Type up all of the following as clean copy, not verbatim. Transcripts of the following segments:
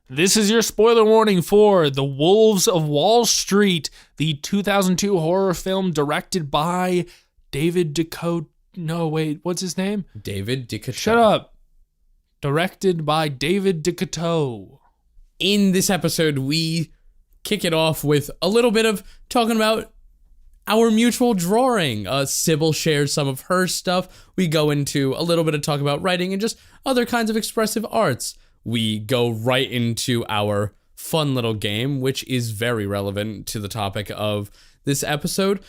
This is your spoiler warning for The Wolves of Wall Street, the 2002 horror film directed by David DeCoteau. No, wait, what's his name? David DeCoteau. Shut up. Directed by David DeCoteau. In this episode, we kick it off with a little bit of talking about our mutual drawing. Sybil shares some of her stuff. We go into a little bit of talk about writing and just other kinds of expressive arts. We go right into our fun little game, which is very relevant to the topic of this episode.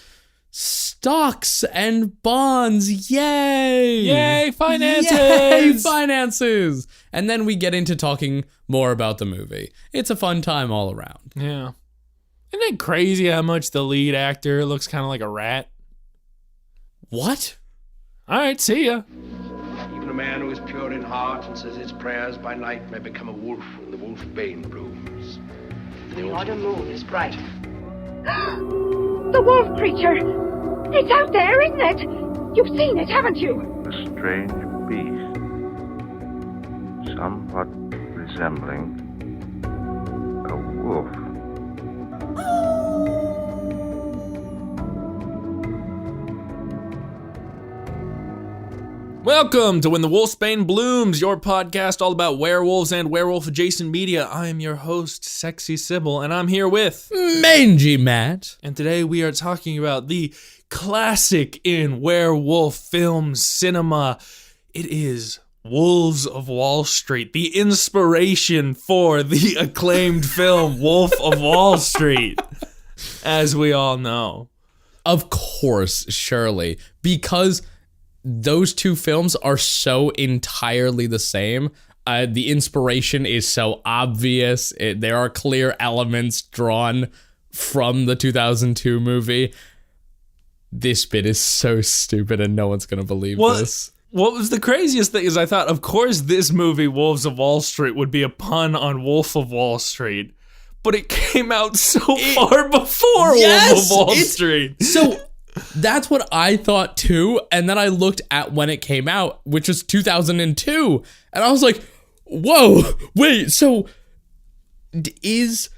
Stocks and bonds. Yay! Yay, finances! Yay, finances! And then we get into talking more about the movie. It's a fun time all around. Yeah. Isn't it crazy how much the lead actor looks kind of like a rat? What? All right, see ya. Even a man who is pure in heart and says his prayers by night may become a wolf when the wolf bane blooms. The autumn moon is bright. The wolf creature! It's out there, isn't it? You've seen it, haven't you? A strange beast, somewhat resembling a wolf. Welcome to When the Wolfsbane Blooms, your podcast all about werewolves and werewolf-adjacent media. I am your host, Sexy Sybil, and I'm here with... Mangy Matt. And today we are talking about the classic in werewolf film cinema. It is Wolves of Wall Street, the inspiration for the acclaimed film Wolf of Wall Street, as we all know. Of course, surely, because those two films are so entirely the same. The inspiration is so obvious. There are clear elements drawn from the 2002 movie. This bit is so stupid and no one's going to believe this. What was the craziest thing is I thought, of course, this movie, Wolves of Wall Street, would be a pun on Wolf of Wall Street. But it came out so far before Wolf of Wall Street. So that's what I thought too. And then I looked at when it came out, which was 2002. And I was like, whoa, wait, so is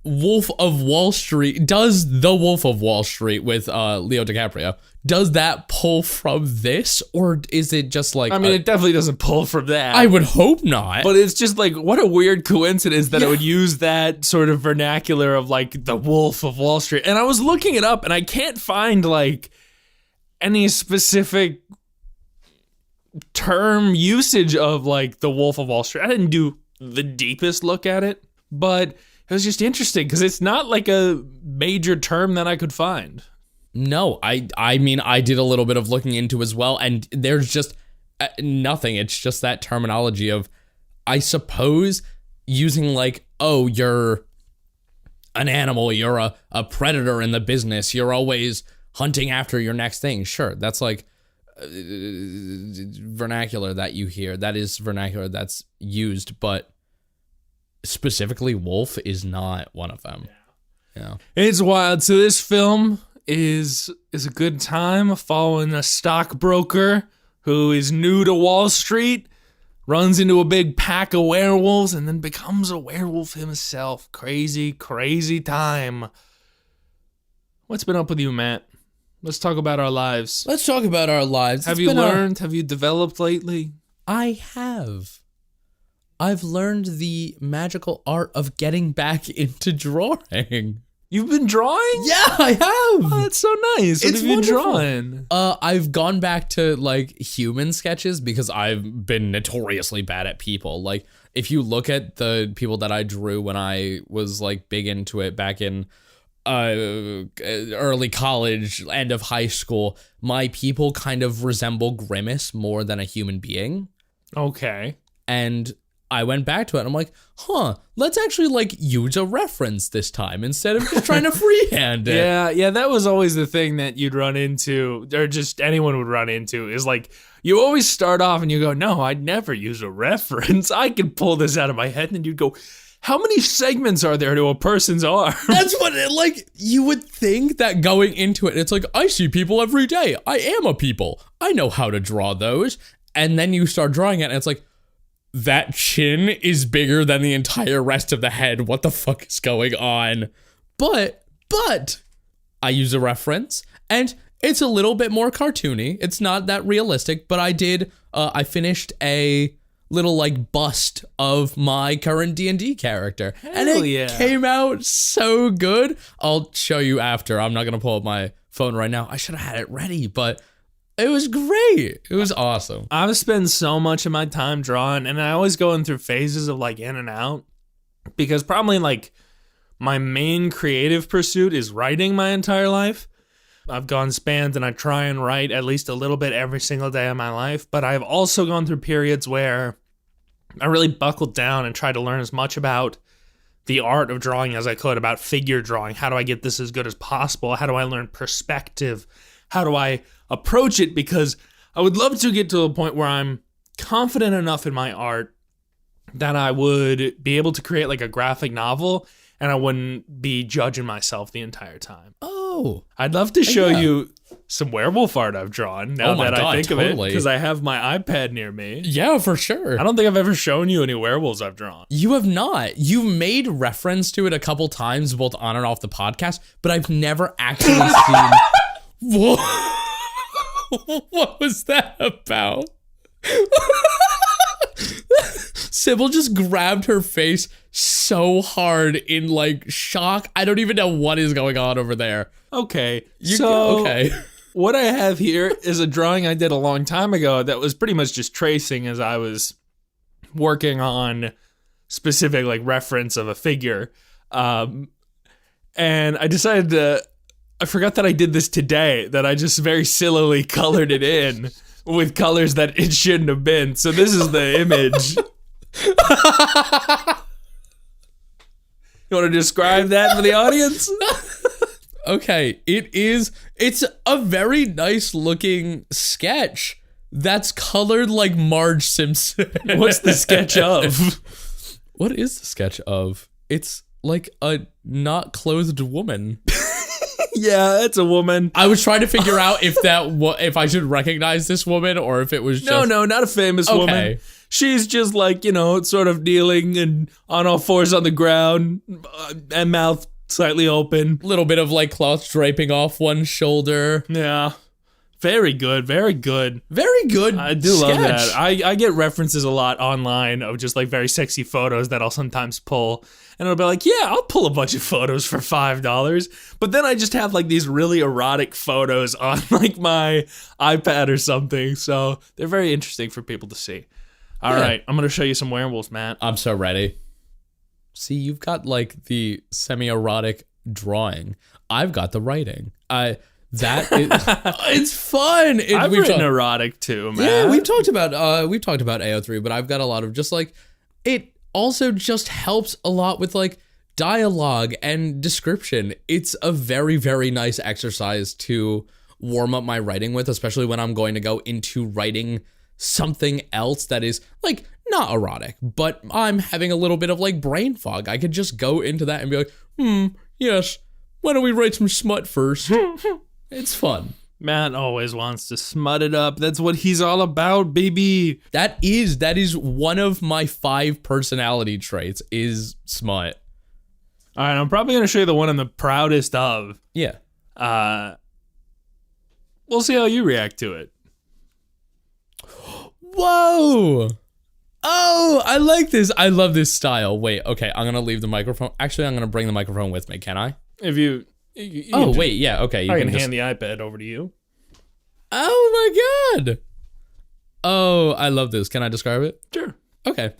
Wolf of Wall Street, does The Wolf of Wall Street with Leo DiCaprio, does that pull from this? Or is it just like... I mean, it definitely doesn't pull from that. I would hope not. But it's just like, what a weird coincidence that it would use that sort of vernacular of like the Wolf of Wall Street. And I was looking it up and I can't find like any specific term usage of like the Wolf of Wall Street. I didn't do the deepest look at it, but it was just interesting because it's not like a major term that I could find. No, I mean, I did a little bit of looking into as well, and there's just nothing. It's just that terminology of, I suppose, using like, oh, you're an animal, you're a predator in the business, you're always hunting after your next thing. Sure, that's like vernacular that you hear. That is vernacular that's used, but specifically wolf is not one of them. Yeah. It's wild. So this film is a good time following a stockbroker who is new to Wall Street, runs into a big pack of werewolves, and then becomes a werewolf himself. Crazy, crazy time. What's been up with you, Matt? Let's talk about our lives. Let's talk about our lives. Have you learned? Have you developed lately? I have. I've learned the magical art of getting back into drawing. You've been drawing? Yeah, I have. Oh, that's so nice. What have you been drawing? I've gone back to like human sketches because I've been notoriously bad at people. Like if you look at the people that I drew when I was like big into it back in early college, end of high school, my people kind of resemble Grimace more than a human being. Okay. And I went back to it and I'm like, let's actually like use a reference this time instead of just trying to freehand it. Yeah, that was always the thing that you'd run into, or just anyone would run into, is like, you always start off and you go, no, I'd never use a reference. I could pull this out of my head. And you'd go, how many segments are there to a person's arm? That's what it, like, you would think that going into it, it's like, I see people every day. I am a people. I know how to draw those. And then you start drawing it and it's like, that chin is bigger than the entire rest of the head. What the fuck is going on? But I use a reference, and it's a little bit more cartoony. It's not that realistic, but I finished a little like bust of my current D&D character. And it came out so good. I'll show you after. I'm not going to pull up my phone right now. I should have had it ready, but it was great. It was awesome. I've spent so much of my time drawing, and I always going through phases of like in and out, because probably like my main creative pursuit is writing my entire life. I've gone spans and I try and write at least a little bit every single day of my life, but I've also gone through periods where I really buckled down and tried to learn as much about the art of drawing as I could, about figure drawing. How do I get this as good as possible? How do I learn perspective? How do I approach it? Because I would love to get to a point where I'm confident enough in my art that I would be able to create like a graphic novel and I wouldn't be judging myself the entire time. Oh. I'd love to show you some werewolf art I've drawn now that I think of it, because I have my iPad near me. Yeah, for sure. I don't think I've ever shown you any werewolves I've drawn. You have not. You made reference to it a couple times, both on and off the podcast, but I've never actually seen... What was that about? Sybil just grabbed her face so hard in like shock. I don't even know what is going on over there. Okay. Okay. What I have here is a drawing I did a long time ago that was pretty much just tracing as I was working on specific like reference of a figure. And I decided I forgot that I did this today, that I just very sillily colored it in with colors that it shouldn't have been. So this is the image. You want to describe that for the audience? Okay, it's a very nice looking sketch that's colored like Marge Simpson. What's the sketch of? What is the sketch of? It's like a not clothed woman. Yeah, it's a woman. I was trying to figure out if I should recognize this woman or if it was just... No, not a famous woman. She's just like, sort of kneeling and on all fours on the ground and mouth slightly open. Little bit of like cloth draping off one shoulder. Yeah. Very good. Very good. Very good. I do love that. I get references a lot online of just like very sexy photos that I'll sometimes pull. And I'll be like, yeah, I'll pull a bunch of photos for $5. But then I just have like these really erotic photos on like my iPad or something. So they're very interesting for people to see. All right, I'm going to show you some werewolves, Matt. I'm so ready. See, you've got like the semi-erotic drawing. I've got the writing. It's fun. I've written erotic too, man. Yeah, we've talked about AO3, but I've got a lot of just like, it also just helps a lot with like dialogue and description. It's a very, very nice exercise to warm up my writing with, especially when I'm going to go into writing something else that is like not erotic, but I'm having a little bit of like brain fog. I could just go into that and be like, yes, why don't we write some smut first? It's fun. Matt always wants to smut it up. That's what he's all about, baby. That is one of my 5 personality traits is smut. All right, I'm probably going to show you the one I'm the proudest of. Yeah. We'll see how you react to it. Whoa. Oh, I like this. I love this style. Wait, okay, I'm going to leave the microphone. Actually, I'm going to bring the microphone with me, can I? If you wait, yeah, okay. I can hand the iPad over to you. Oh my god. Oh, I love this. Can I describe it? Sure. Okay.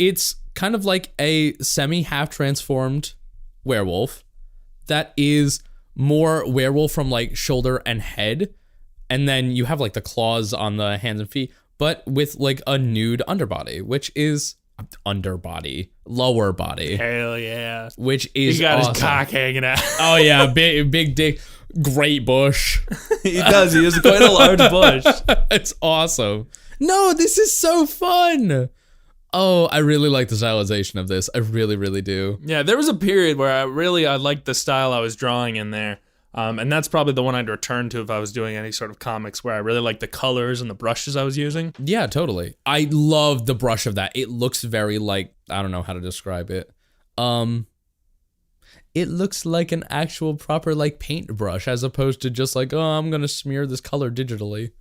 It's kind of like a semi-half transformed werewolf that is more werewolf from like shoulder and head, and then you have like the claws on the hands and feet, but with like a nude underbody, which is lower body. Hell yeah. Which is he got awesome. His cock hanging out. Oh yeah, big dick, great bush. He does. He has quite a large bush. It's awesome. No, this is so fun. Oh, I really like the stylization of this. I really, really do. Yeah, there was a period where I liked the style I was drawing in there. And that's probably the one I'd return to if I was doing any sort of comics where I really like the colors and the brushes I was using. Yeah, totally. I love the brush of that. It looks very like, I don't know how to describe it. It looks like an actual proper like paintbrush as opposed to just like, oh, I'm going to smear this color digitally.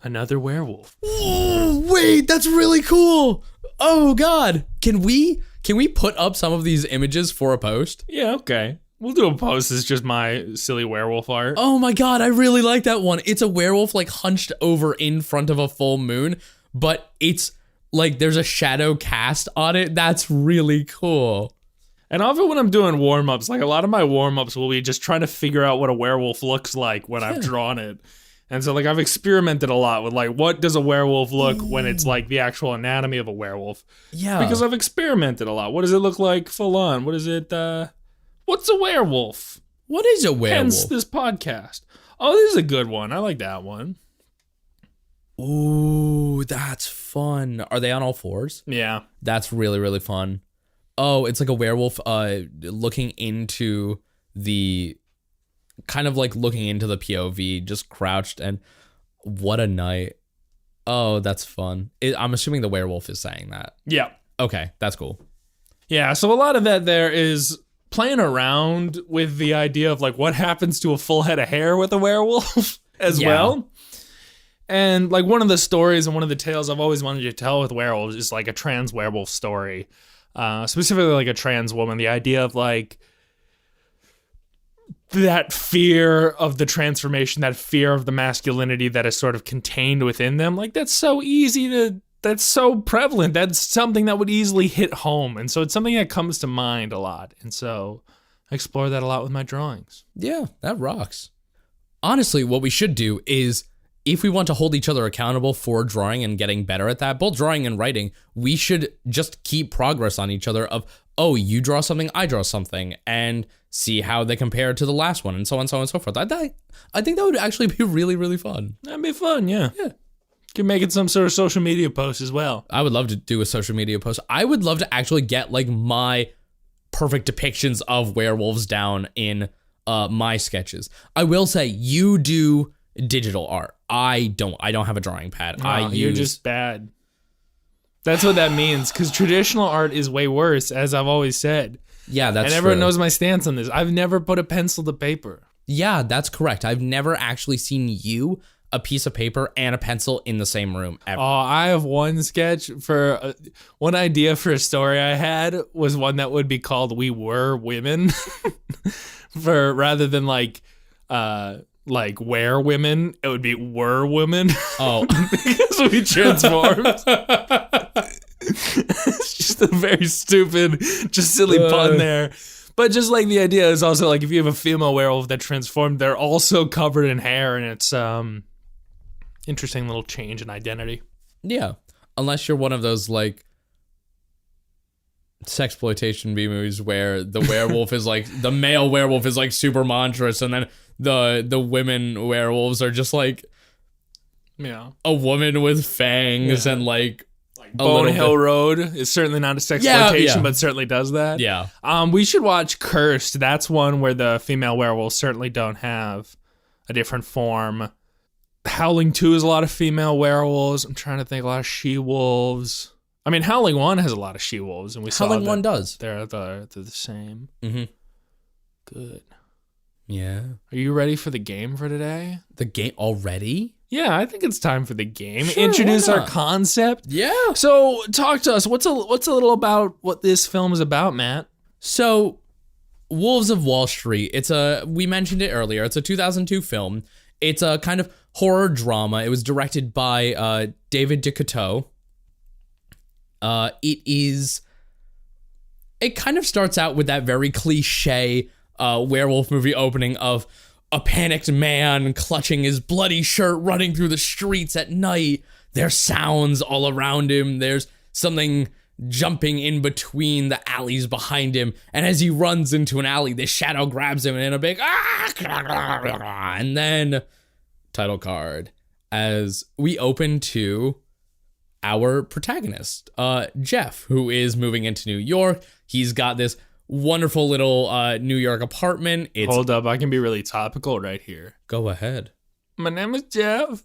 Another werewolf. Oh, wait, that's really cool. Oh God. Can we put up some of these images for a post? Yeah, okay. We'll do a post. It's just my silly werewolf art. Oh my God, I really like that one. It's a werewolf like hunched over in front of a full moon, but it's like there's a shadow cast on it. That's really cool. And often when I'm doing warm-ups, like a lot of my warm-ups will be just trying to figure out what a werewolf looks like when I've drawn it. And so like I've experimented a lot with like what does a werewolf look when it's like the actual anatomy of a werewolf. Yeah. Because I've experimented a lot. What does it look like full on? What is it what's a werewolf? What is a werewolf? Hence this podcast. Oh, this is a good one. I like that one. Ooh, that's fun. Are they on all fours? Yeah. That's really, really fun. Oh, it's like a werewolf looking into the kind of like looking into the POV, just crouched, and what a night. Oh, that's fun. I'm assuming the werewolf is saying that. Yeah. Okay, that's cool. Yeah, so a lot of that there is playing around with the idea of like what happens to a full head of hair with a werewolf as well. And like one of the stories and one of the tales I've always wanted to tell with werewolves is like a trans werewolf story. Specifically like a trans woman. The idea of like that fear of the transformation, that fear of the masculinity that is sort of contained within them. Like that's so that's so prevalent. That's something that would easily hit home. And so it's something that comes to mind a lot. And so I explore that a lot with my drawings. Yeah, that rocks. Honestly, what we should do is, if we want to hold each other accountable for drawing and getting better at that, both drawing and writing, we should just keep progress on each other of, oh, you draw something, I draw something, and see how they compare to the last one, and so on and so forth. I think that would actually be really, really fun. That'd be fun, yeah. Yeah. Could make it some sort of social media post as well. I would love to do a social media post. I would love to actually get like my perfect depictions of werewolves down in my sketches. I will say, you do digital art. I don't have a drawing pad. You're just bad. That's what that means, because traditional art is way worse, as I've always said. Yeah, that's and everyone true. knows my stance on this. I've never put a pencil to paper. Yeah, that's correct. I've never actually seen you, a piece of paper, and a pencil in the same room ever. Oh, I have one sketch for one idea for a story I had was one that would be called "We Were Women," for rather than like were women, it would be were women. Oh, because we transformed. It's just a very stupid, just silly pun there. But just like the idea is also like if you have a female werewolf that transformed, they're also covered in hair, and it's interesting little change in identity. yeah. Unless you're one of those like sexploitation B movies where the werewolf is like, the male werewolf is like super monstrous, and then the women werewolves are just like a woman with fangs and like Bone Hill Road is certainly not a sexploitation, Yeah. but certainly does that. Yeah. We should watch Cursed. That's one where the female werewolves certainly don't have a different form. Howling 2 is a lot of female werewolves. I'm trying to think, a lot of she-wolves. I mean, Howling 1 has a lot of she-wolves, and we saw Howling that 1 does. They're the same. Mm-hmm. Good. Yeah. Are you ready for the game for today? The game already? Yeah, I think it's time for the game. Sure, Introduce why our not? concept. Yeah. So, talk to us. What's a little about what this film is about, Matt? So, Wolves of Wall Street. We mentioned it earlier. It's a 2002 film. It's a kind of horror drama. It was directed by David DeCoteau. It kind of starts out with that very cliche werewolf movie opening of a panicked man clutching his bloody shirt running through the streets at night. There's sounds all around him. There's something jumping in between the alleys behind him. And as he runs into an alley, this shadow grabs him and in a big and then title card as we open to our protagonist, Jeff, who is moving into New York. He's got this wonderful little New York apartment. It's Hold up, I can be really topical right here. Go ahead. My name is Jeff.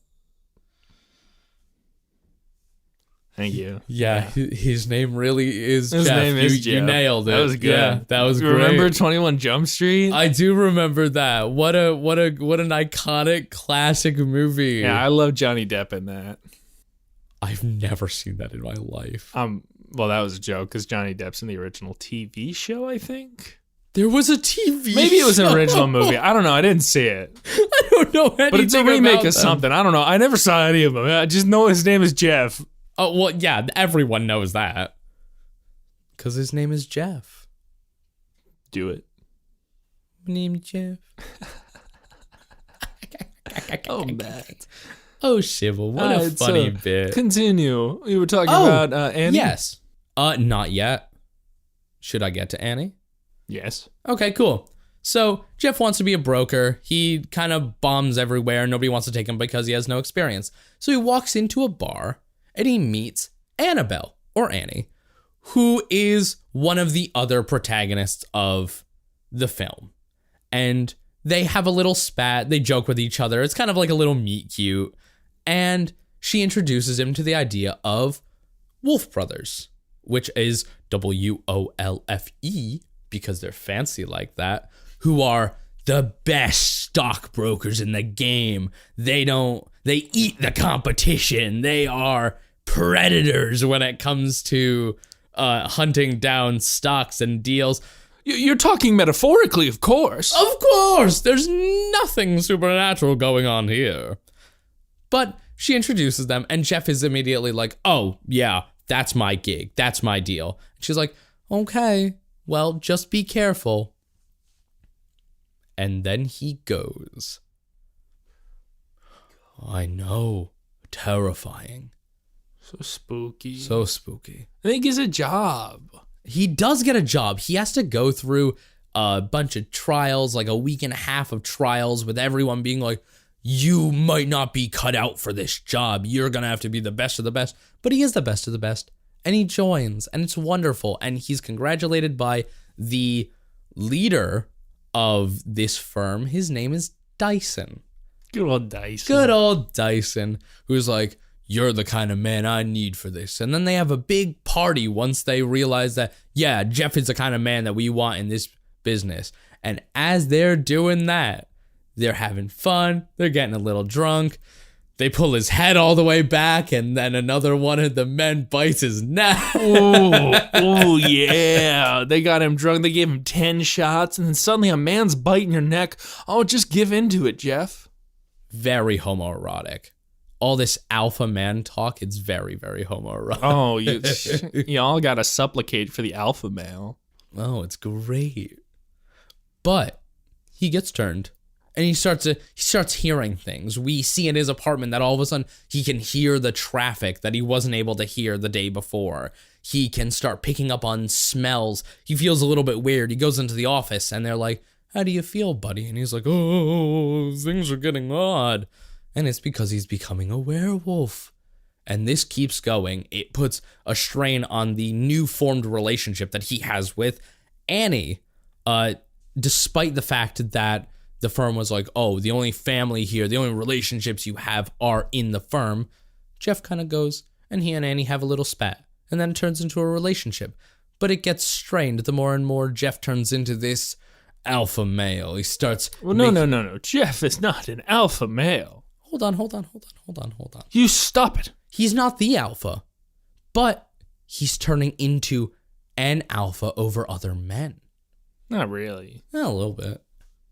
Thank you. Yeah, his name really is His Jeff. name is You Jeff. nailed it. That was good. Yeah, that was great. Remember 21 Jump Street? I do remember that. What an iconic classic movie. Yeah, I love Johnny Depp in that. I've never seen that in my life. Well, that was a joke because Johnny Depp's in the original TV show, I think. There was a TV Maybe it was an show. original movie. I don't know. I didn't see it. I don't know anything But it's a remake about of them. something. I don't know. I never saw any of them. I just know his name is Jeff. Oh, well, yeah, everyone knows that. Because his name is Jeff. Do it. My name's Jeff. Oh, Matt. Oh, Sybil, what a Alright, funny so bit. Continue. You were talking Oh, about Annie? Yes. Not yet. Should I get to Annie? Yes. Okay, cool. So, Jeff wants to be a broker. He kind of bombs everywhere. Nobody wants to take him because he has no experience. So he walks into a bar and he meets Annabelle, or Annie, who is one of the other protagonists of the film. And they have a little spat. They joke with each other. It's kind of like a little meet cute. And she introduces him to the idea of Wolf Brothers, which is WOLFE, because they're fancy like that, who are the best stockbrokers in the game. They eat the competition. They are predators when it comes to hunting down stocks and deals. You're talking metaphorically, of course. Of course, there's nothing supernatural going on here. But she introduces them, and Jeff is immediately like, oh, yeah, that's my gig. That's my deal. And she's like, okay, well, just be careful. And then he goes. I know. Terrifying. So spooky. So spooky. I think it's a job. He does get a job. He has to go through a bunch of trials, like a week and a half of trials with everyone being like, you might not be cut out for this job. You're going to have to be the best of the best. But he is the best of the best. And he joins, and it's wonderful. And he's congratulated by the leader of this firm. His name is Dyson. Good old Dyson. Good old Dyson, who's like, you're the kind of man I need for this. And then they have a big party once they realize that, yeah, Jeff is the kind of man that we want in this business. And as they're doing that, they're having fun. They're getting a little drunk. They pull his head all the way back, and then another one of the men bites his neck. Oh, yeah. They got him drunk. They gave him 10 shots, and then suddenly a man's biting your neck. Oh, just give into it, Jeff. Very homoerotic. All this alpha man talk, it's very, very homoerotic. Oh, you all got to supplicate for the alpha male. Oh, it's great. But he gets turned. And he starts hearing things. We see in his apartment that all of a sudden he can hear the traffic that he wasn't able to hear the day before. He can start picking up on smells. He feels a little bit weird. He goes into the office and they're like, how do you feel, buddy? And he's like, oh, things are getting odd. And it's because he's becoming a werewolf. And this keeps going. It puts a strain on the new formed relationship that he has with Annie. Despite the fact that the firm was like, oh, the only family here, the only relationships you have are in the firm. Jeff kind of goes, and he and Annie have a little spat. And then it turns into a relationship. But it gets strained the more and more Jeff turns into this alpha male. He starts... Well, no. Jeff is not an alpha male. Hold on. You stop it. He's not the alpha. But he's turning into an alpha over other men. Not really. A little bit.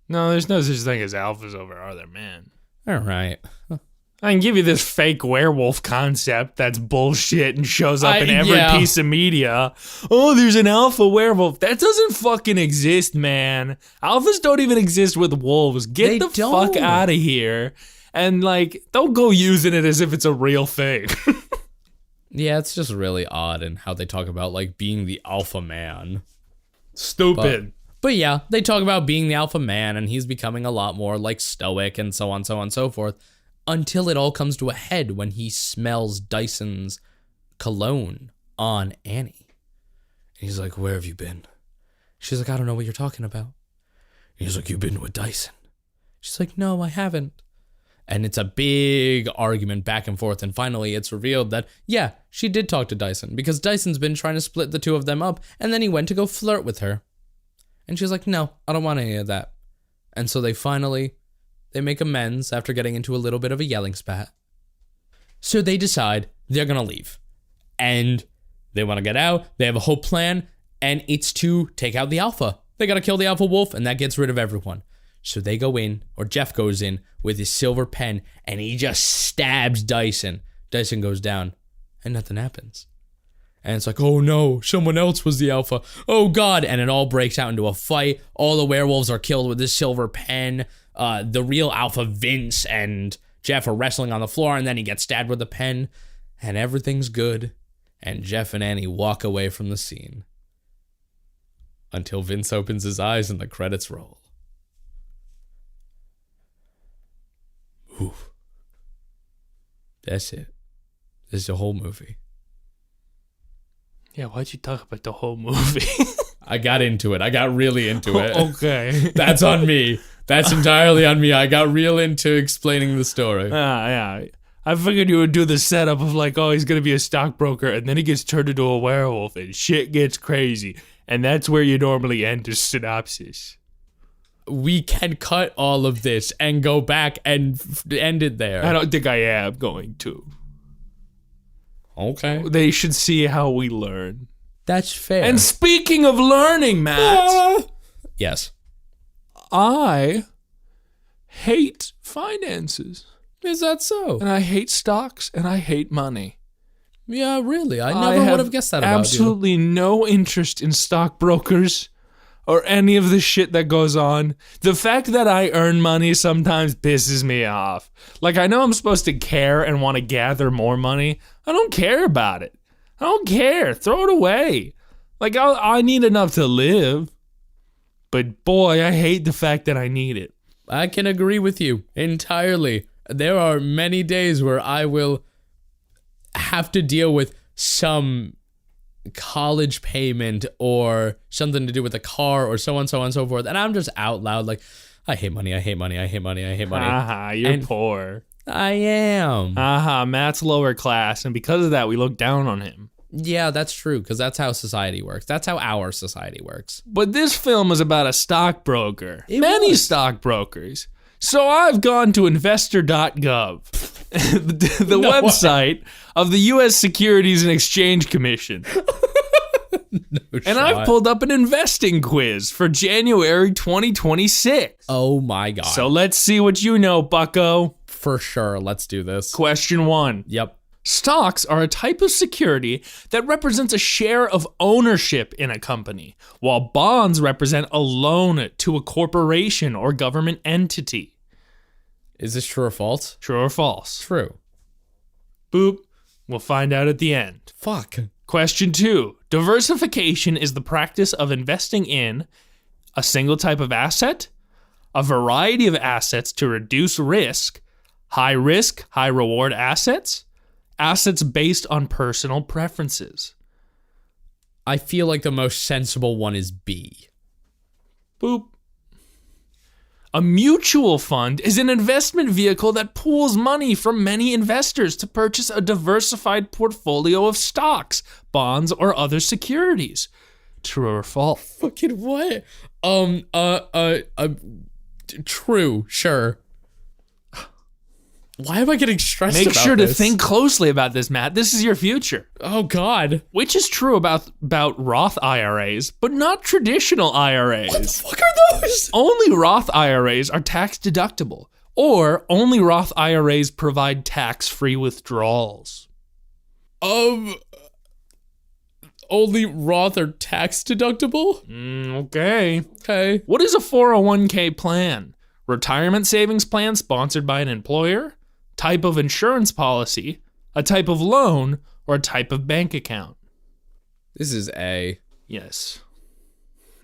No, there's no such thing as alphas over other men. All right. I can give you this fake werewolf concept that's bullshit and shows up in every piece of media. Oh, there's an alpha werewolf. That doesn't fucking exist, man. Alphas don't even exist with wolves. Get the fuck out of here. And, don't go using it as if it's a real thing. Yeah, it's just really odd in how they talk about, being the alpha man. Stupid. But yeah, they talk about being the alpha man, and he's becoming a lot more stoic and so on, so forth, until it all comes to a head when he smells Dyson's cologne on Annie. And he's like, where have you been? She's like, I don't know what you're talking about. He's like, you've been with Dyson. She's like, no, I haven't. And it's a big argument back and forth. And finally, it's revealed that, yeah, she did talk to Dyson because Dyson's been trying to split the two of them up. And then he went to go flirt with her. And she's like, no, I don't want any of that. And so they make amends after getting into a little bit of a yelling spat. So they decide they're going to leave. And they want to get out. They have a whole plan. And it's to take out the alpha. They got to kill the alpha wolf, and that gets rid of everyone. So they go in, or Jeff goes in with his silver pen, and he just stabs Dyson. Dyson goes down, and nothing happens. And it's like, oh no, someone else was the alpha. Oh God. And it all breaks out into a fight. All the werewolves are killed with this silver pen. The real alpha, Vince, and Jeff are wrestling on the floor, and then he gets stabbed with a pen. And everything's good. And Jeff and Annie walk away from the scene. Until Vince opens his eyes and the credits roll. Ooh. That's it. This is the whole movie. Yeah, why'd you talk about the whole movie? I got into it. I got really into it. Okay. That's on me. That's entirely on me. I got real into explaining the story. Yeah. I figured you would do the setup of like, oh, he's going to be a stockbroker, and then he gets turned into a werewolf, and shit gets crazy. And that's where you normally end a synopsis. We can cut all of this and go back and end it there. I don't think I am going to. Okay. They should see how we learn. That's fair. And speaking of learning, Matt. Yes. I hate finances. Is that so? And I hate stocks, and I hate money. Yeah, really. I never would have guessed that about you. Absolutely no interest in stockbrokers or any of the shit that goes on. The fact that I earn money sometimes pisses me off. Like, I know I'm supposed to care and want to gather more money. I don't care about it. I don't care. Throw it away. Like, I need enough to live. But boy, I hate the fact that I need it. I can agree with you entirely. There are many days where I will have to deal with some college payment or something to do with a car or so on, so on, so forth. And I'm just out loud like, I hate money, I hate money, I hate money, I hate money. You're poor. I am. Matt's lower class, and because of that, we look down on him. Yeah, that's true, because that's how society works. That's how our society works. But this film is about a stockbroker. Many stockbrokers. So I've gone to investor.gov, the website of the U.S. Securities and Exchange Commission. And I've pulled up an investing quiz for January 2026. Oh my God. So let's see what you know, bucko. For sure, let's do this. Question 1. Yep. Stocks are a type of security that represents a share of ownership in a company, while bonds represent a loan to a corporation or government entity. Is this true or false? True or false? True. Boop. We'll find out at the end. Fuck. Question 2. Diversification is the practice of investing in a single type of asset, a variety of assets to reduce risk, high risk, high reward assets, assets based on personal preferences. I feel like the most sensible one is B. Boop. A mutual fund is an investment vehicle that pools money from many investors to purchase a diversified portfolio of stocks, bonds, or other securities. True or false? Fucking what? True, sure. Why am I getting stressed Make about sure to this? think closely about this, Matt. This is your future. Oh, God. Which is true about Roth IRAs, but not traditional IRAs. What the fuck are those? Only Roth IRAs are tax deductible, or only Roth IRAs provide tax-free withdrawals. Only Roth are tax deductible? Okay. Okay. What is a 401k plan? Retirement savings plan sponsored by an employer? Type of insurance policy? A type of loan? Or a type of bank account? This is A. Yes.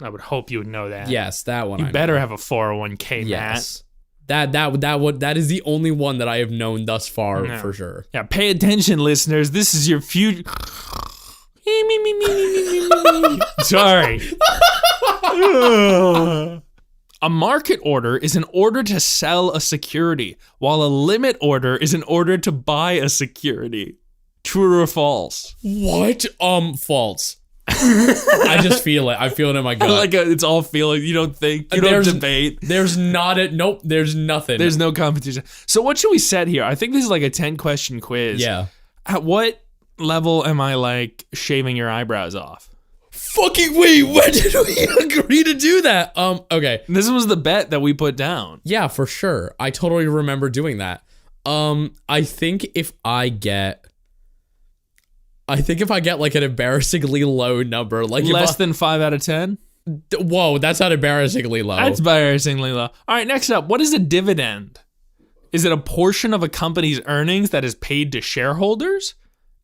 I would hope you would know that. Yes, that one. You I better know. have a 401k, Yes. That is the only one that I have known thus far No. for sure. Matt. Yeah, pay attention, listeners. This is your future. Sorry. A market order is an order to sell a security, while a limit order is an order to buy a security. True or false? What? False. I just feel it. I feel it in my gut. It's all feeling. You don't think. You don't debate. There's not a nope. There's nothing. There's no competition. So what should we set here? I think this is like a 10-question quiz. Yeah. At what level am I like shaving your eyebrows off? Fucking wait. When did we agree to do that? Okay. This was the bet that we put down. Yeah, for sure. I totally remember doing that. I think if I get like an embarrassingly low number, like Less than 5 out of 10? Whoa, that's not embarrassingly low. That's embarrassingly low. All right, next up, what is a dividend? Is it a portion of a company's earnings that is paid to shareholders?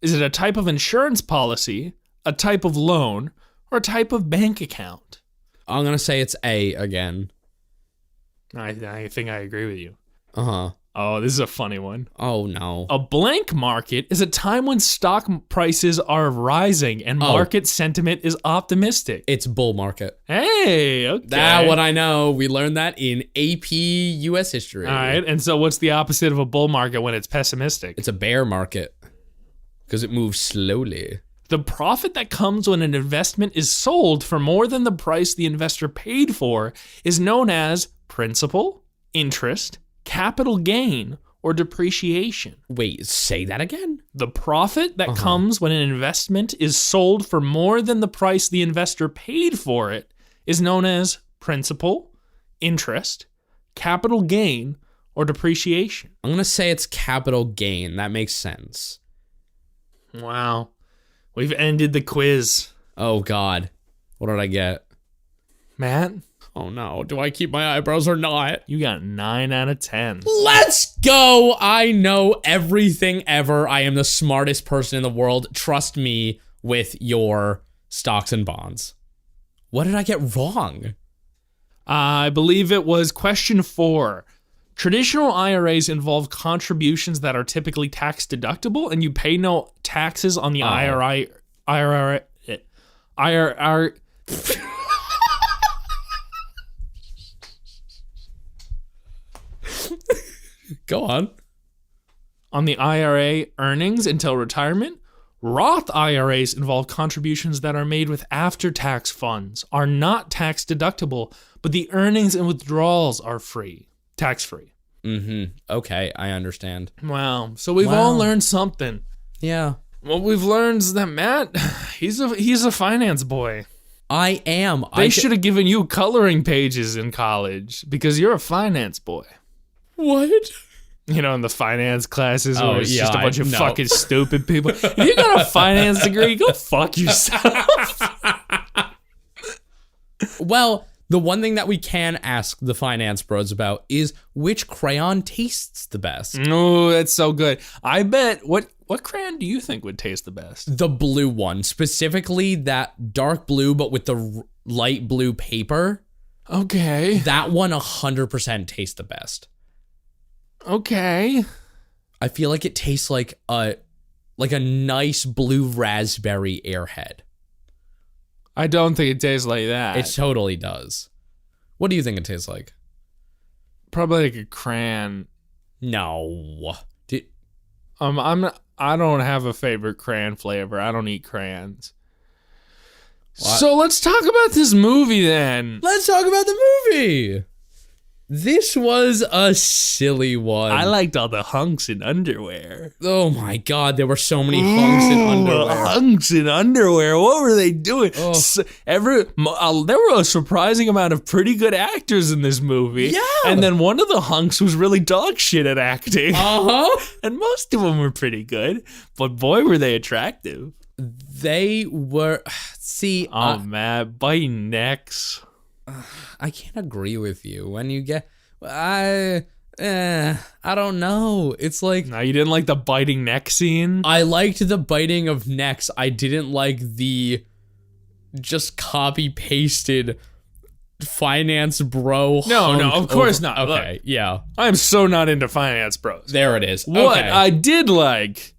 Is it a type of insurance policy, a type of loan, or a type of bank account? I'm going to say it's A again. I think I agree with you. Uh-huh. Oh, this is a funny one. Oh, no. A blank market is a time when stock prices are rising and market sentiment is optimistic. It's bull market. Hey, okay. That what I know. We learned that in AP US history. All right, and so what's the opposite of a bull market when it's pessimistic? It's a bear market because it moves slowly. The profit that comes when an investment is sold for more than the price the investor paid for is known as principal, interest, capital gain, or depreciation. Wait, say that again? The profit that comes when an investment is sold for more than the price the investor paid for it is known as principal, interest, capital gain, or depreciation. I'm going to say it's capital gain. That makes sense. Wow. We've ended the quiz. Oh, God. What did I get? Matt? Oh, no. Do I keep my eyebrows or not? You got 9 out of 10. Let's go. I know everything ever. I am the smartest person in the world. Trust me with your stocks and bonds. What did I get wrong? I believe it was question 4. Traditional IRAs involve contributions that are typically tax deductible, and you pay no taxes on the IRA. Go on. On the IRA earnings until retirement. Roth IRAs involve contributions that are made with after-tax funds, are not tax deductible, but the earnings and withdrawals are free, tax-free. Mm-hmm. Okay, I understand. Wow. So we've all learned something. Yeah. What we've learned is that Matt, he's a finance boy. I am. They should have given you coloring pages in college because you're a finance boy. What? You know, in the finance classes where it's yeah, just a bunch of no. fucking stupid people. If you got a finance degree, go fuck yourself. Well, the one thing that we can ask the finance bros about is which crayon tastes the best. Oh, that's so good. I bet, what crayon do you think would taste the best? The blue one, specifically that dark blue, but with the light blue paper. Okay. That one 100% tastes the best. Okay. I feel like it tastes like a nice blue raspberry Airhead. I don't think it tastes like that. It totally does. What do you think it tastes like? Probably like a crayon. No. I don't have a favorite crayon flavor. I don't eat crayons. What? So let's talk about this movie then. Let's talk about the movie. This was a silly one. I liked all the hunks in underwear. Oh my God, there were so many hunks in underwear. Hunks in underwear. What were they doing? Oh. There were a surprising amount of pretty good actors in this movie. Yeah. And then one of the hunks was really dog shit at acting. Uh-huh. And most of them were pretty good. But boy, were they attractive. They were... See... Oh, man. Biting necks. I can't agree with you. When you get... I don't know. It's like... No, you didn't like the biting neck scene? I liked the biting of necks. I didn't like the just copy-pasted finance bro No, of course not. Okay, Look, yeah. I'm so not into finance bros. There it is. What Okay. I did like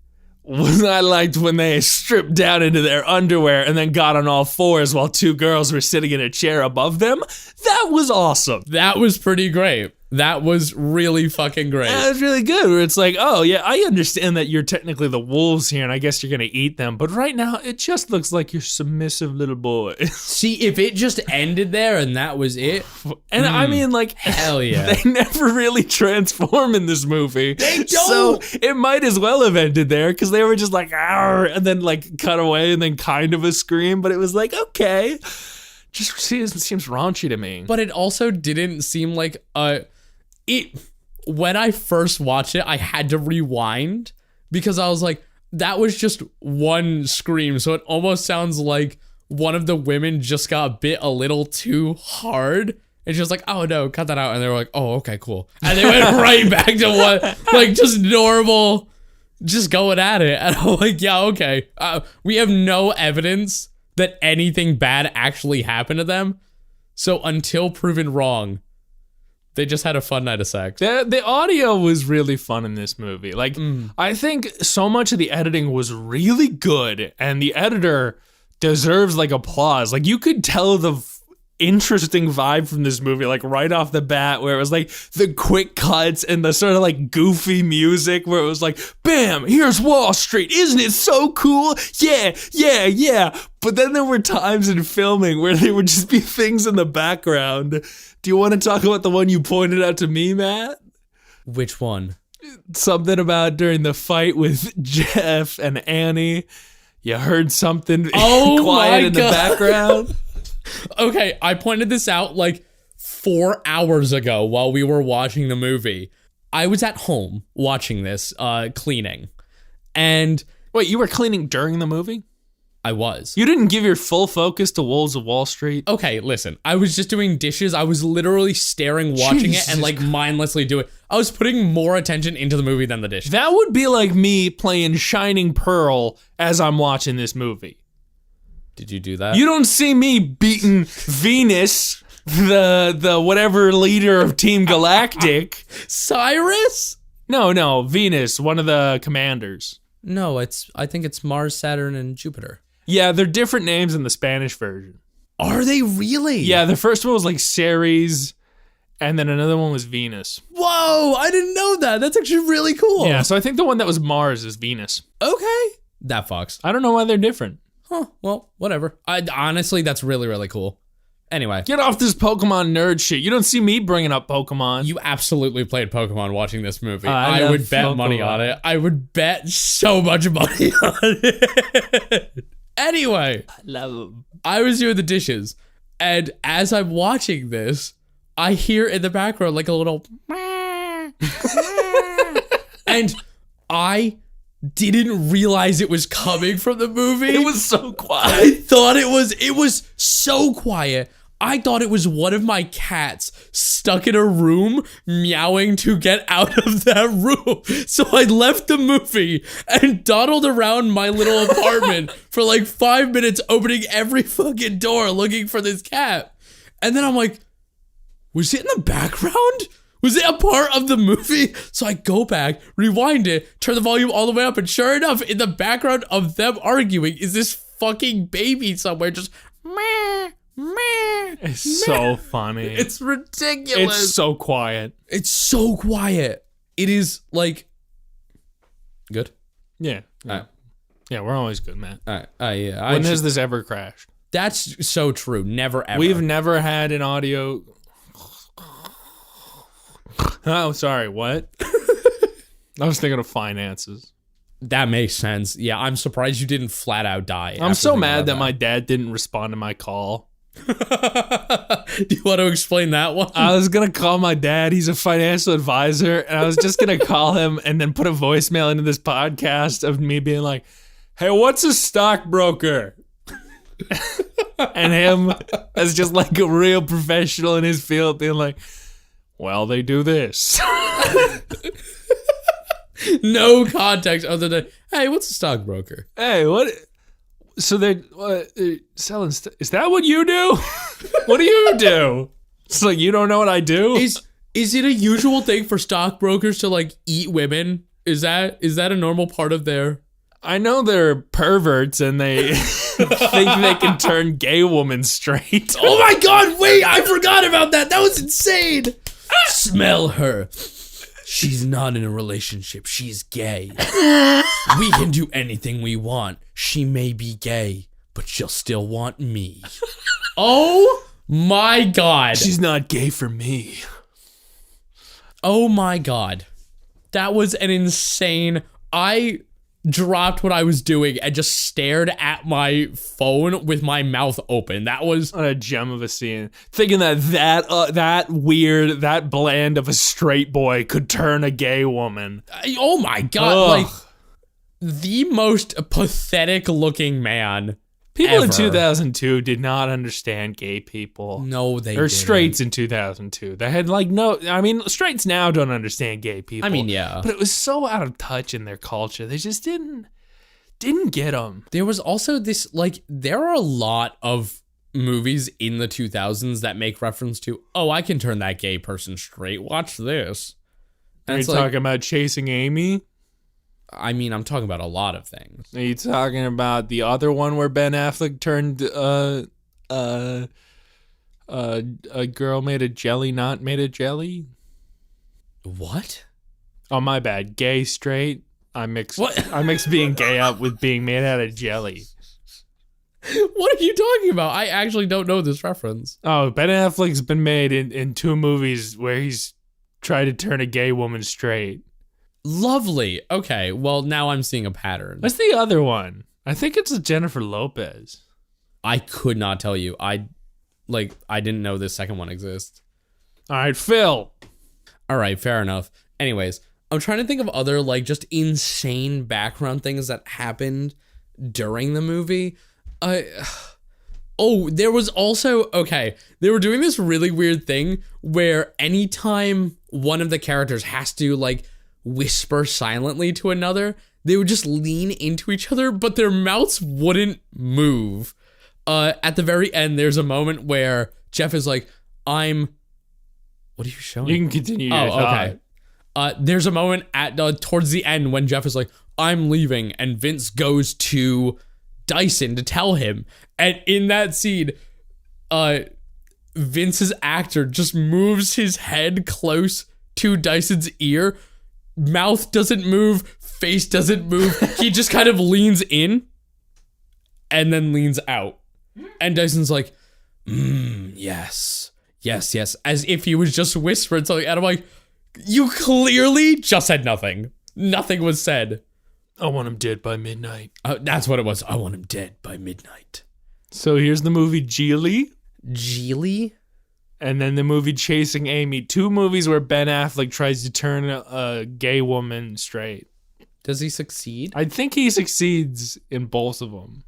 I liked when they stripped down into their underwear and then got on all fours while two girls were sitting in a chair above them. That was awesome. That was pretty great. That was really fucking great. That was really good. Where it's like, oh yeah, I understand that you're technically the wolves here, and I guess you're gonna eat them. But right now, it just looks like you're submissive little boys. See, if it just ended there and that was it, And I mean, like, hell yeah. they never really transform in this movie. They don't. So it might as well have ended there because they were just like, "Arr," and then like cut away and then kind of a scream. But it was like, okay, just seems raunchy to me. But it also didn't seem like when I first watched it, I had to rewind because I was like, that was just one scream. So it almost sounds like one of the women just got bit a little too hard. And she was like, oh no, cut that out. And they were like, oh, okay, cool. And they went right back to what, like, just normal, just going at it. And I'm like, yeah, okay. We have no evidence that anything bad actually happened to them. So until proven wrong, they just had a fun night of sex. The audio was really fun in this movie. Like, I think so much of the editing was really good, and the editor deserves like applause. Like, you could tell the interesting vibe from this movie, like right off the bat, where it was like the quick cuts and the sort of like goofy music, where it was like, bam, here's Wall Street, isn't it so cool? Yeah. But then there were times in filming where there would just be things in the background. Do you want to talk about the one you pointed out to me, Matt? Which one? Something about during the fight with Jeff and Annie. You heard something quiet in the background. Okay, I pointed this out like 4 hours ago while we were watching the movie. I was at home watching this, cleaning. And wait, you were cleaning during the movie? I was. You didn't give your full focus to Wolves of Wall Street? Okay, listen. I was just doing dishes. I was literally staring, watching it, and like mindlessly doing. I was putting more attention into the movie than the dishes. That would be like me playing Shining Pearl as I'm watching this movie. Did you do that? You don't see me beating Venus, the whatever leader of Team Galactic. Cyrus? No, Venus, one of the commanders. No, I think it's Mars, Saturn, and Jupiter. Yeah, they're different names in the Spanish version. Are they really? Yeah, the first one was like Ceres, and then another one was Venus. Whoa, I didn't know that. That's actually really cool. Yeah, so I think the one that was Mars is Venus. Okay. That fucks. I don't know why they're different. Huh, well, whatever. Honestly, that's really, really cool. Anyway. Get off this Pokemon nerd shit. You don't see me bringing up Pokemon. You absolutely played Pokemon watching this movie. I I would bet Pokemon. money on it. I would bet so much money on it. Anyway. I love them. I was doing the dishes, and as I'm watching this, I hear in the background like a little and I didn't realize it was coming from the movie. It was so quiet. I thought it was so quiet. I thought it was one of my cats stuck in a room meowing to get out of that room. So I left the movie and dawdled around my little apartment for like 5 minutes, opening every fucking door looking for this cat. And then I'm like, was it in the background? Was it a part of the movie? So I go back, rewind it, turn the volume all the way up, and sure enough, in the background of them arguing is this fucking baby somewhere just meh, meh. It's so funny. It's ridiculous. It's so quiet. It's so quiet. It is like good. Yeah. All right. Yeah, we're always good, man. All right. Yeah. When has this ever crashed? That's so true. Never ever. We've never had an audio. Oh, sorry. What? I was thinking of finances. That makes sense. Yeah, I'm surprised you didn't flat out die. I'm so mad that my dad didn't respond to my call. Do you want to explain that one? I was going to call my dad. He's a financial advisor. And I was just going to call him and then put a voicemail into this podcast of me being like, hey, what's a stockbroker? And him as just like a real professional in his field being like, well, they do this. No context other than, hey, what's a stockbroker? Hey, what? So they're selling stuff. Is that what you do? What do you do? It's like, you don't know what I do? Is it a usual thing for stockbrokers to like eat women? Is that a normal part of their I know they're perverts and they think they can turn gay women straight. Oh my god, wait, I forgot about that. That was insane. Smell her. She's not in a relationship. She's gay. We can do anything we want. She may be gay, but she'll still want me. Oh my god. She's not gay for me. Oh my god. That was an insane... I dropped what I was doing and just stared at my phone with my mouth open. That was... What a gem of a scene. Thinking that weird, that bland of a straight boy could turn a gay woman. Oh my god. Ugh. Like, the most pathetic looking man People in ever. 2002 did not understand gay people. No, they Or didn't. straights in 2002. They had straights now don't understand gay people. I mean, yeah. But it was so out of touch in their culture. They just didn't get them. There was also this, like, there are a lot of movies in the 2000s that make reference to, oh, I can turn that gay person straight. Watch this. Are And you it's like, talking about Chasing Amy? I mean, I'm talking about a lot of things. Are you talking about the other one where Ben Affleck turned a girl made of jelly, not made of jelly? What? Oh, my bad. Gay, straight. I mixed What? I mixed being gay up with being made out of jelly. What are you talking about? I actually don't know this reference. Oh, Ben Affleck's been made in 2 movies where he's tried to turn a gay woman straight. Lovely. Okay, well, now I'm seeing a pattern. What's the other one? I think it's Jennifer Lopez. I could not tell you. I didn't know this second one exists. All right, Phil. All right, fair enough. Anyways, I'm trying to think of other, like, just insane background things that happened during the movie. Oh, there was also, okay, they were doing this really weird thing where anytime one of the characters has to, like, whisper silently to another, they would just lean into each other, but their mouths wouldn't move. At the very end, there's a moment where Jeff is like, what are you showing? You can continue your thought. Okay. There's a moment at towards the end when Jeff is like, I'm leaving, and Vince goes to Dyson to tell him. And in that scene, Vince's actor just moves his head close to Dyson's ear. Mouth doesn't move, face doesn't move. He just kind of leans in and then leans out. And Dyson's like, yes, as if he was just whispering something. And I'm like, you clearly just said nothing. Nothing was said. I want him dead by midnight. That's what it was. I want him dead by midnight. So here's the movie Geely, Geely? and then the movie Chasing Amy. 2 movies where Ben Affleck tries to turn a gay woman straight. Does he succeed? I think he succeeds in both of them.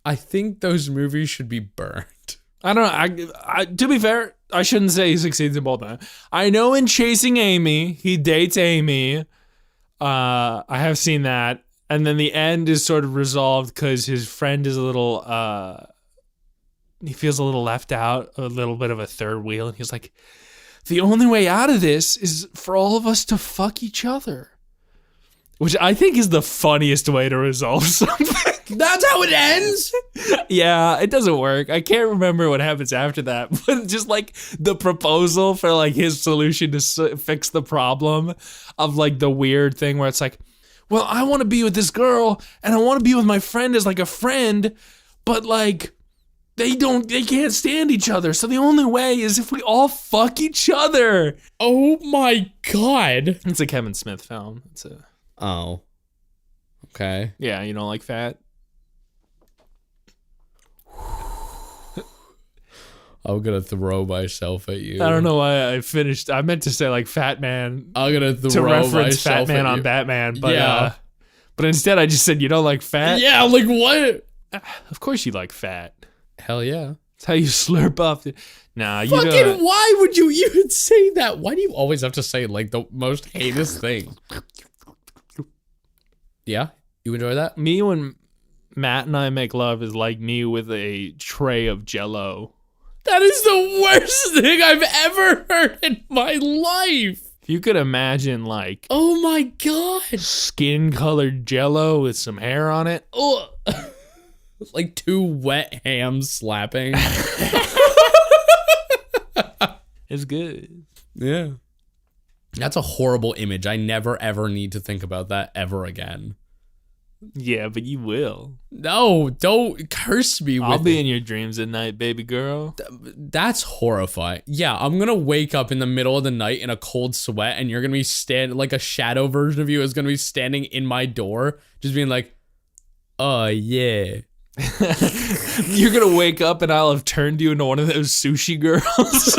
I think those movies should be burned. I don't know. I to be fair, I shouldn't say he succeeds in both of them. I know in Chasing Amy, he dates Amy. I have seen that. And then the end is sort of resolved because his friend is a little, he feels a little left out, a little bit of a third wheel. And he's like, the only way out of this is for all of us to fuck each other. Which I think is the funniest way to resolve something. That's how it ends? Yeah, it doesn't work. I can't remember what happens after that, but just like the proposal for like his solution to fix the problem of like the weird thing where it's like, well, I want to be with this girl and I want to be with my friend as like a friend, but like they can't stand each other. So the only way is if we all fuck each other. Oh my god. It's a Kevin Smith film. Oh. Okay. Yeah, you don't like Fat? I'm gonna throw myself at you. I don't know why I finished. I meant to say like Fat Man I'm gonna throw to reference myself Fat Man at on you. Batman, but Yeah. but instead I just said you don't like fat. Yeah, like what? Of course you like fat. Hell yeah. That's how you slurp up. Nah, you Fucking don't. why would you even say that? Why do you always have to say like the most heinous thing? Yeah? You enjoy that? Me when Matt and I make love is like me with a tray of Jell-O. That is the worst thing I've ever heard in my life. If you could imagine like Oh my god. skin-colored Jello with some hair on it. Oh. Like two wet hams slapping. It's good. Yeah. That's a horrible image. I never ever need to think about that ever again. Yeah, but you will. No, don't curse me with I'll be it. in your dreams at night, baby girl. That's horrifying. Yeah, I'm gonna wake up in the middle of the night in a cold sweat, and you're gonna be standing like a shadow version of you is gonna be standing in my door, just being like, "Oh yeah." You're gonna wake up and I'll have turned you into one of those sushi girls.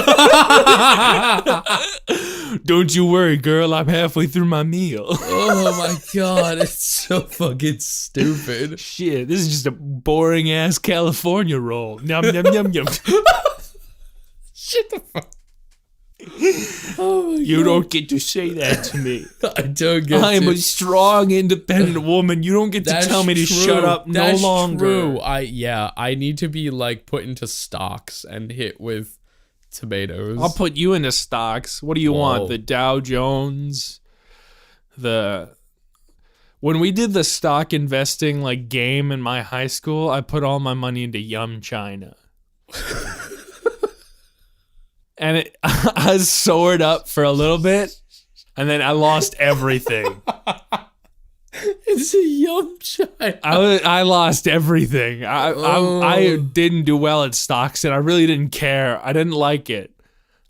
Don't you worry, girl. I'm halfway through my meal. Oh my god, it's so fucking stupid. Shit, this is just a boring ass California roll. Yum yum yum yum. Shut the fuck. Oh my You don't get to say that to me. I don't get I am to. a strong, independent woman. You don't get to That's tell me to true. shut up That's no longer. True. I need to be like put into stocks and hit with tomatoes. I'll put you into stocks. What do you Whoa. want? The Dow Jones? When we did the stock investing like game in my high school, I put all my money into Yum China. And I soared up for a little bit, and then I lost everything. It's a Yum China. I lost everything. I didn't do well at stocks, and I really didn't care. I didn't like it.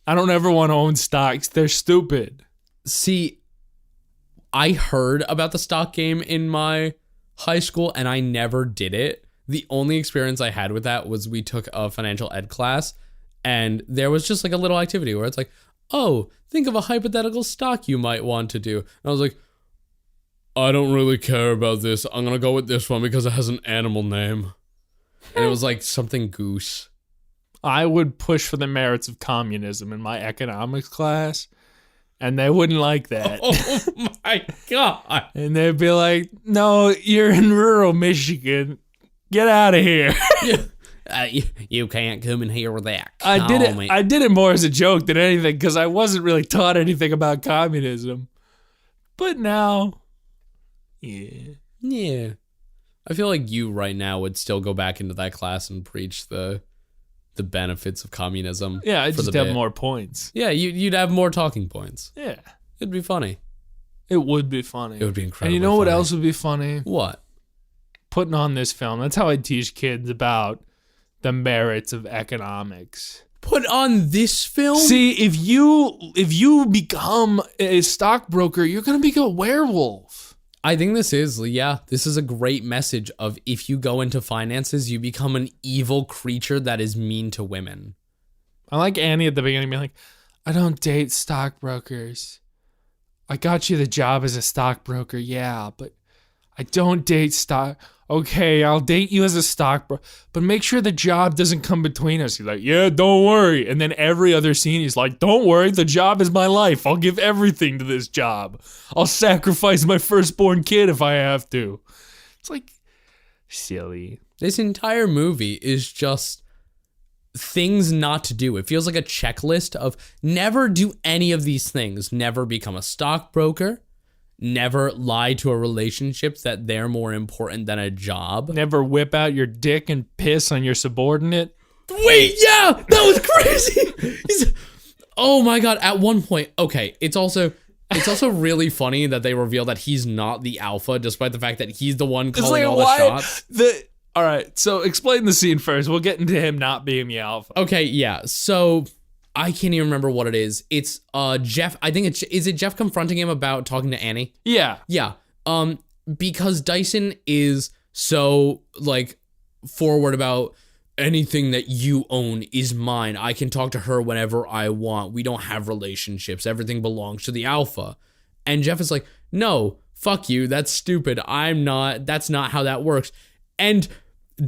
I don't ever want to own stocks. They're stupid. See, I heard about the stock game in my high school, and I never did it. The only experience I had with that was we took a financial ed class, and there was just like a little activity where it's like, oh, think of a hypothetical stock you might want to do. And I was like, I don't really care about this. I'm going to go with this one because it has an animal name. And it was like something goose. I would push for the merits of communism in my economics class, and they wouldn't like that. Oh my God. And they'd be like, no, you're in rural Michigan. Get out of here. You can't come in here with that. I did Call me. it. I did it more as a joke than anything because I wasn't really taught anything about communism. But now, yeah. Yeah. I feel like you right now would still go back into that class and preach the benefits of communism. Yeah, I for just the have bit. more points. Yeah, you'd have more talking points. Yeah. It'd be funny. It would be funny. It would be And incredible. you know what else would be funny? What? Putting on this film. That's how I teach kids about the merits of economics. Put on this film? See, if you become a stockbroker, you're gonna become a werewolf. I think this is a great message of if you go into finances, you become an evil creature that is mean to women. I like Annie at the beginning being like, I don't date stockbrokers. I got you the job as a stockbroker, yeah, but I don't date stock. Okay, I'll date you as a stockbroker, but make sure the job doesn't come between us. He's like, yeah, don't worry. And then every other scene, he's like, don't worry, the job is my life. I'll give everything to this job. I'll sacrifice my firstborn kid if I have to. It's like, silly. This entire movie is just things not to do. It feels like a checklist of never do any of these things. Never become a stockbroker. Never lie to a relationship that they're more important than a job. Never whip out your dick and piss on your subordinate. Wait, yeah, that was crazy. Oh my God, at one point, okay, it's also really funny that they reveal that he's not the alpha, despite the fact that he's the one calling all the shots. All right, so explain the scene first. We'll get into him not being the alpha. Okay, yeah, so I can't even remember what it is. It's Jeff. I think is it Jeff confronting him about talking to Annie? Yeah. Yeah. Because Dyson is so like forward about anything that you own is mine. I can talk to her whenever I want. We don't have relationships. Everything belongs to the alpha. And Jeff is like, no, fuck you. That's stupid. That's not how that works. And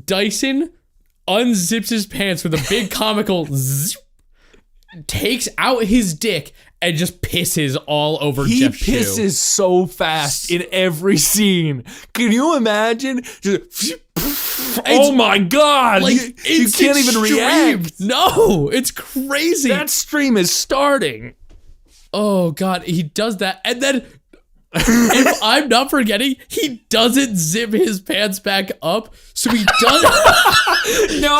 Dyson unzips his pants with a big comical zip, takes out his dick and just pisses all over He Jeff's shoe. pisses so fast in every scene. Can you imagine? Oh my God. Like, you it's can't even extreme. react. No, it's crazy. That stream is starting. Oh God, he does that, and then if I'm not forgetting, he doesn't zip his pants back up, so he does. No,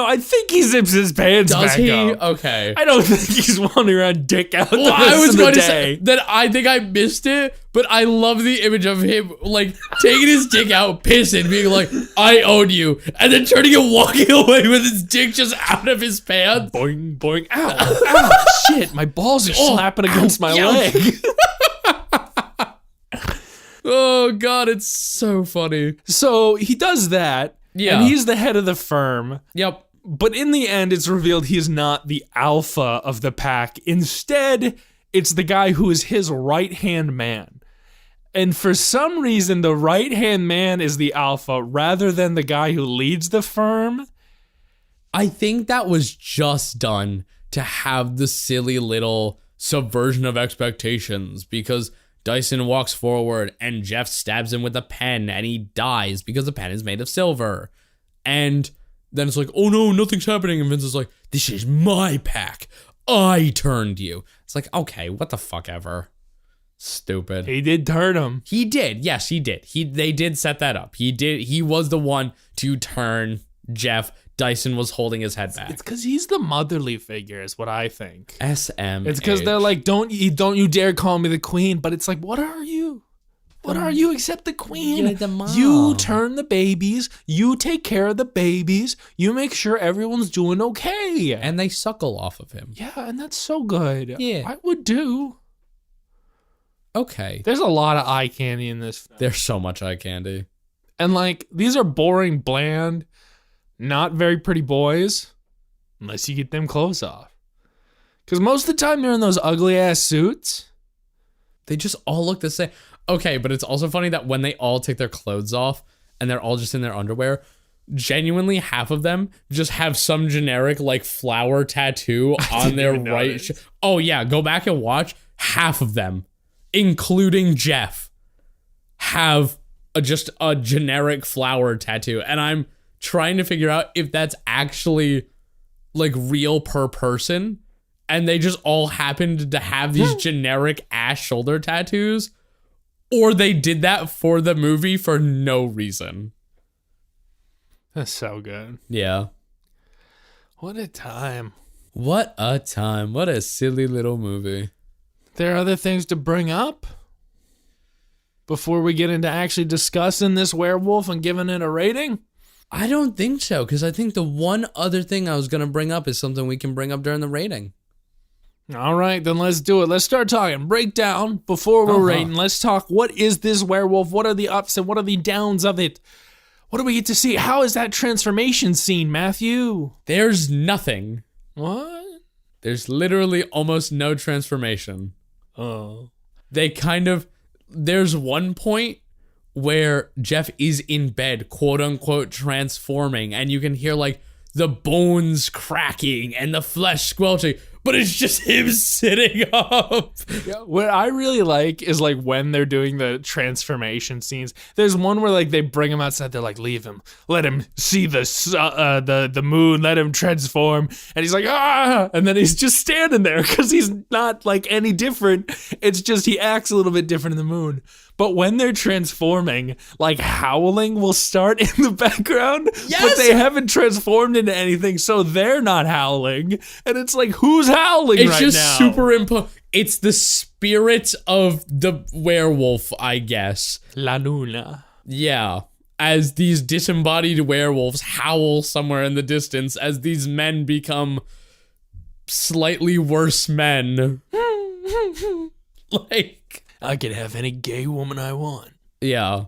I think he zips his pants Does back he? up. Okay. I don't think he's wandering around dick out the Well, rest I was of the going to day. say that I think I missed it, but I love the image of him like taking his dick out, pissing, being like, "I own you," and then turning and walking away with his dick just out of his pants. Boing, boing, ow, ow, shit, my balls are slapping against my ouch. leg. Oh God, it's so funny. So he does that, Yeah. and he's the head of the firm. Yep. But in the end, it's revealed he's not the alpha of the pack. Instead, it's the guy who is his right-hand man. And for some reason, the right-hand man is the alpha rather than the guy who leads the firm. I think that was just done to have the silly little subversion of expectations because Dyson walks forward and Jeff stabs him with a pen and he dies because the pen is made of silver. And then it's like, oh no, nothing's happening. And Vince is like, this is my pack. I turned you. It's like, okay, what the fuck ever. Stupid. He did turn him. He did. Yes, he did. They did set that up. He was the one to turn Jeff. Dyson was holding his head back. It's because he's the motherly figure, is what I think. SM. It's because they're like, don't you dare call me the queen. But it's like, what are you? What are you except the queen? You're the mom. You turn the babies. You take care of the babies. You make sure everyone's doing okay. And they suckle off of him. Yeah, and that's so good. Yeah. I would do. Okay. There's a lot of eye candy in this film. There's so much eye candy. And like, these are boring, bland, not very pretty boys. Unless you get them clothes off. Because most of the time they're in those ugly ass suits. They just all look the same. Okay, but it's also funny that when they all take their clothes off and they're all just in their underwear, genuinely half of them just have some generic like flower tattoo on their even right. notice. Oh yeah, go back and watch. Half of them, including Jeff, have just a generic flower tattoo. And I'm trying to figure out if that's actually like real per person. And they just all happened to have these generic ass shoulder tattoos. Or they did that for the movie for no reason. That's so good. Yeah. What a time. What a time. What a silly little movie. There are other things to bring up before we get into actually discussing this werewolf and giving it a rating? I don't think so, because I think the one other thing I was going to bring up is something we can bring up during the rating. All right, then let's do it. Let's start talking. Breakdown before we're rating. Let's talk. What is this werewolf? What are the ups and what are the downs of it? What do we get to see? How is that transformation scene, Matthew? There's nothing. What? There's literally almost no transformation. Oh. There's one point where Jeff is in bed, quote unquote, transforming, and you can hear like the bones cracking and the flesh squelching, but it's just him sitting up. Yeah, what I really like is like when they're doing the transformation scenes. There's one where like they bring him outside. They're like, leave him, let him see the moon, let him transform. And he's like, ah, and then he's just standing there because he's not like any different. It's just he acts a little bit different in the moon. But when they're transforming, like howling will start in the background, Yes! but they haven't transformed into anything, so they're not howling. And it's like, who's howling It's right just now? superimposed. It's the spirit of the werewolf, I guess. La Luna. Yeah. As these disembodied werewolves howl somewhere in the distance as these men become slightly worse men. Like, I can have any gay woman I want. yeah.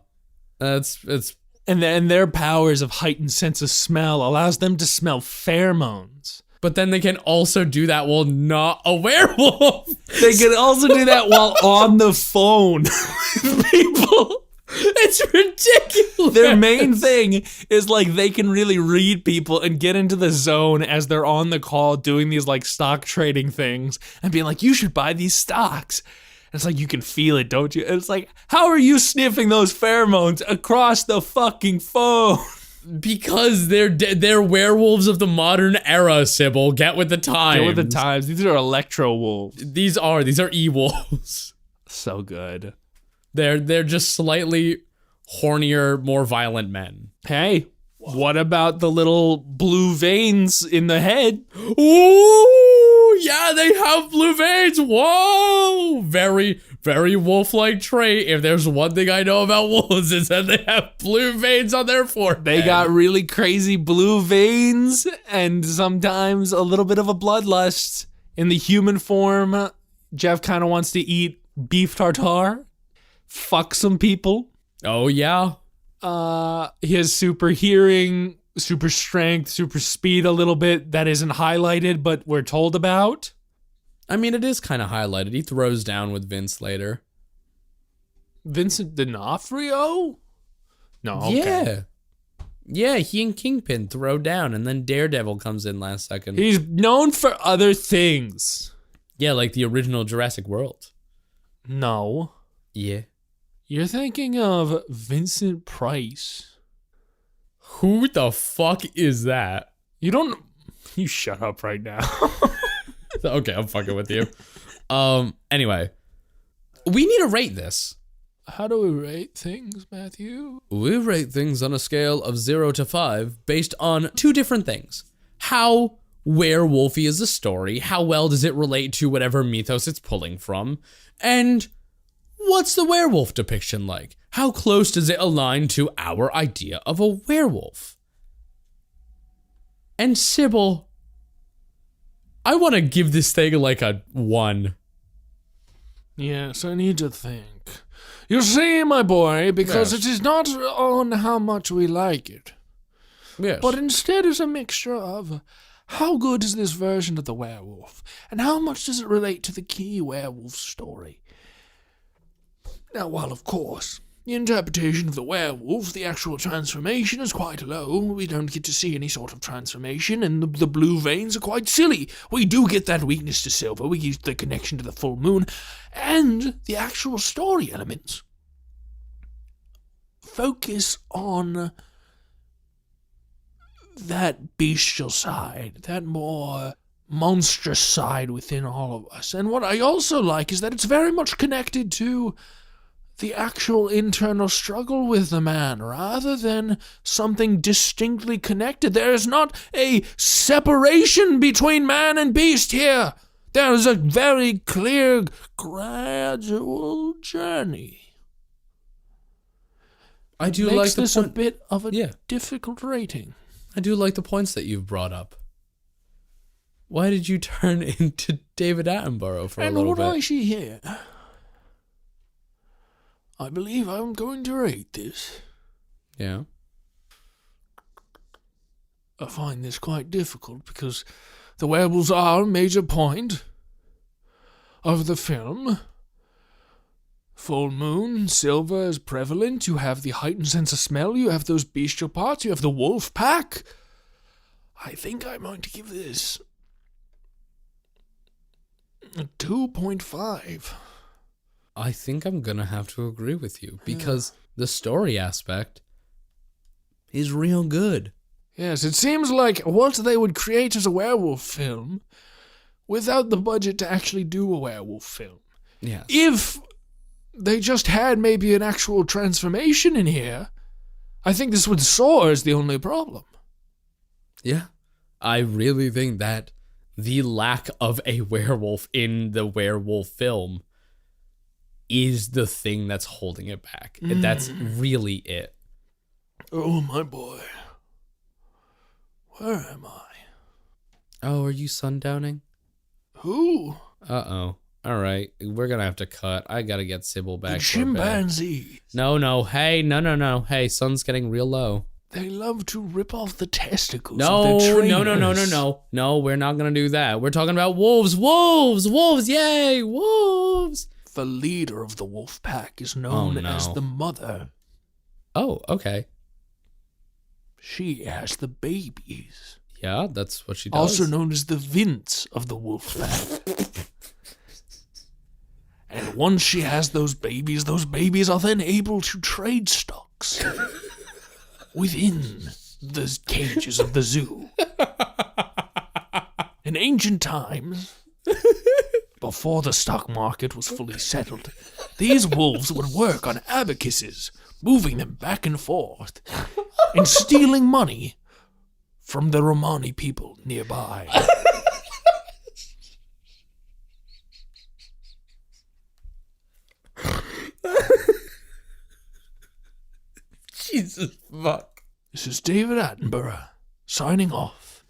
It's And their powers of heightened sense of smell allows them to smell pheromones. but then they can also do that while not a werewolf. They can also do that while on the phone with people. It's ridiculous. Their main thing is like they can really read people and get into the zone as they're on the call doing these like stock trading things and being like, you should buy these stocks. And it's like, you can feel it, don't you? And it's like, how are you sniffing those pheromones across the fucking phone? Because they're werewolves of the modern era, Sybil. Get with the times. Get with the times. These are electro wolves. These are e-wolves. So good. They're just slightly hornier, more violent men. Hey, what about the little blue veins in the head? Ooh, yeah, they have blue veins. Whoa, very, very wolf-like trait. If there's one thing I know about wolves, is that they have blue veins on their forehead. They got really crazy blue veins and sometimes a little bit of a bloodlust. In the human form, Jeff kind of wants to eat beef tartare, fuck some people. Oh, yeah. He has super hearing, super strength, super speed a little bit. That isn't highlighted, but we're told about. I mean, it is kind of highlighted. He throws down with Vince later. Vincent D'Onofrio? No, okay. Yeah. Yeah, he and Kingpin throw down, and then Daredevil comes in last second. He's known for other things. Yeah, like the original Jurassic World. No. Yeah. You're thinking of Vincent Price. Who the fuck is that? You shut up right now. Okay, I'm fucking with you. Anyway. We need to rate this. How do we rate things, Matthew? We rate things on a scale of 0 to 5 based on two different things. How werewolfy is the story? How well does it relate to whatever mythos it's pulling from? And what's the werewolf depiction like? How close does it align to our idea of a werewolf? And Sybil, I want to give this thing like a 1. Yes, I need to think. You see, my boy, because Yes. it is not on how much we like it, Yes. but instead is a mixture of how good is this version of the werewolf, and how much does it relate to the key werewolf story. Now, while of course, the interpretation of the werewolf, the actual transformation is quite low, we don't get to see any sort of transformation, and the blue veins are quite silly. We do get that weakness to Silver, we get the connection to the full moon, and the actual story elements focus on that bestial side, that more monstrous side within all of us. And what I also like is that it's very much connected to the actual internal struggle with the man, rather than something distinctly connected. There is not a separation between man and beast here. There is a very clear, gradual journey. I do Makes like the this a point. bit of a Yeah. difficult rating. I do like the points that you've brought up. Why did you turn into David Attenborough for a And little what bit? I see here, I believe I'm going to rate this. Yeah. I find this quite difficult because the werewolves are a major point of the film. Full moon, silver is prevalent. You have the heightened sense of smell. You have those bestial parts. You have the wolf pack. I think I'm going to give this a 2.5. I think I'm gonna have to agree with you because the story aspect is real good. Yes, it seems like what they would create as a werewolf film without the budget to actually do a werewolf film. Yes. If they just had maybe an actual transformation in here, I think this would soar is the only problem. Yeah. I really think that the lack of a werewolf in the werewolf film is the thing that's holding it back. And that's really it. Oh, my boy. Where am I? Oh, are you sundowning? Who? Uh-oh. All right. We're going to have to cut. I got to get Sybil back. The for a bit. chimpanzees. No. Hey, no. Hey, sun's getting real low. They love to rip off the testicles No, of their trainers. no. No, we're not going to do that. We're talking about wolves. Wolves. Yay. Wolves. The leader of the wolf pack is known as the mother. Oh, okay. She has the babies. Yeah, that's what she does. Also known as the Vince of the wolf pack. And once she has those babies are then able to trade stocks within the cages of the zoo. In ancient times, before the stock market was fully settled, these wolves would work on abacuses, moving them back and forth, and stealing money from the Romani people nearby. Jesus fuck. This is David Attenborough, signing off.